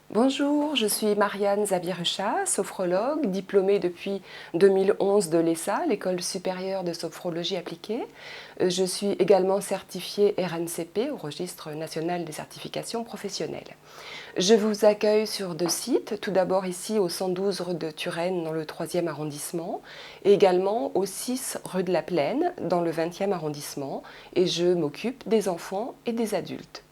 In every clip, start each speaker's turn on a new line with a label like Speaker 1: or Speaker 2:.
Speaker 1: Bonjour, je suis Marianne Zavierucha, sophrologue, diplômée depuis 2011 de l'ESA, l'École supérieure de sophrologie appliquée. Je suis également certifiée RNCP au Registre national des certifications professionnelles. Je vous accueille sur 2 sites, tout d'abord ici au 112 rue de Turenne dans le 3e arrondissement et également au 6 rue de la Plaine dans le 20e arrondissement et je m'occupe des enfants et des adultes.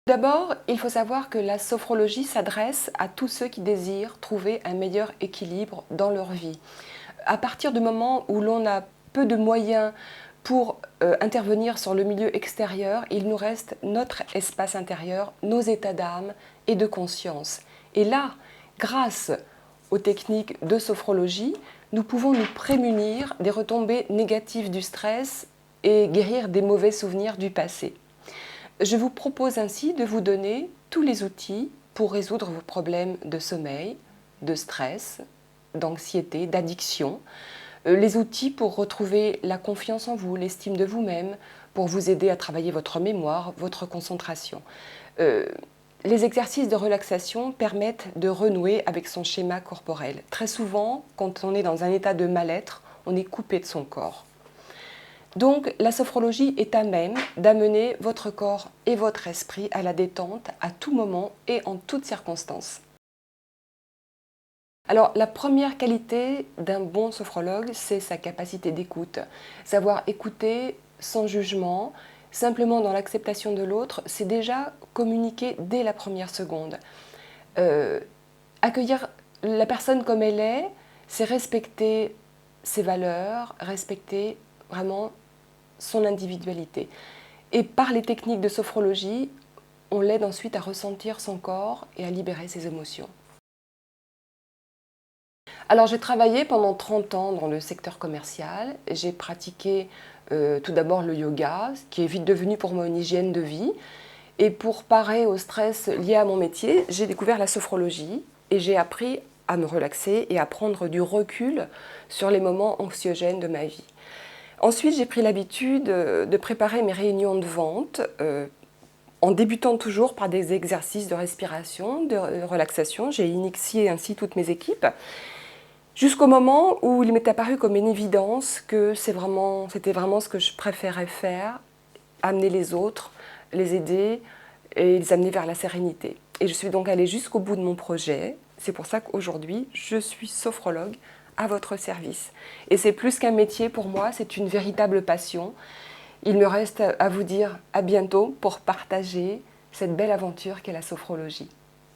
Speaker 1: D'abord, il faut savoir que la sophrologie s'adresse à tous ceux qui désirent trouver un meilleur équilibre dans leur vie. À partir du moment où l'on a peu de moyens pour intervenir sur le milieu extérieur, il nous reste notre espace intérieur, nos états d'âme et de conscience. Et là, grâce aux techniques de sophrologie, nous pouvons nous prémunir des retombées négatives du stress et guérir des mauvais souvenirs du passé. Je vous propose ainsi de vous donner tous les outils pour résoudre vos problèmes de sommeil, de stress, d'anxiété, d'addiction, les outils pour retrouver la confiance en vous, l'estime de vous-même, pour vous aider à travailler votre mémoire, votre concentration. Les exercices de relaxation permettent de renouer avec son schéma corporel. Très souvent, quand on est dans un état de mal-être, on est coupé de son corps. Donc, la sophrologie est à même d'amener votre corps et votre esprit à la détente à tout moment et en toutes circonstances. Alors, la première qualité d'un bon sophrologue, c'est sa capacité d'écoute. Savoir écouter sans jugement, simplement dans l'acceptation de l'autre, c'est déjà communiquer dès la première seconde. Accueillir la personne comme elle est, c'est respecter ses valeurs, respecter vraiment son individualité. Et par les techniques de sophrologie, on l'aide ensuite à ressentir son corps et à libérer ses émotions. Alors j'ai travaillé pendant 30 ans dans le secteur commercial. J'ai pratiqué tout d'abord le yoga, qui est vite devenu pour moi une hygiène de vie. Et pour parer au stress lié à mon métier, j'ai découvert la sophrologie et j'ai appris à me relaxer et à prendre du recul sur les moments anxiogènes de ma vie. Ensuite, j'ai pris l'habitude de préparer mes réunions de vente en débutant toujours par des exercices de respiration, de relaxation. J'ai initié ainsi toutes mes équipes jusqu'au moment où il m'est apparu comme une évidence que c'était vraiment ce que je préférais faire, amener les autres, les aider et les amener vers la sérénité. Et je suis donc allée jusqu'au bout de mon projet. C'est pour ça qu'aujourd'hui, je suis sophrologue à votre service. Et c'est plus qu'un métier pour moi, c'est une véritable passion. Il me reste à vous dire à bientôt pour partager cette belle aventure qu'est la sophrologie.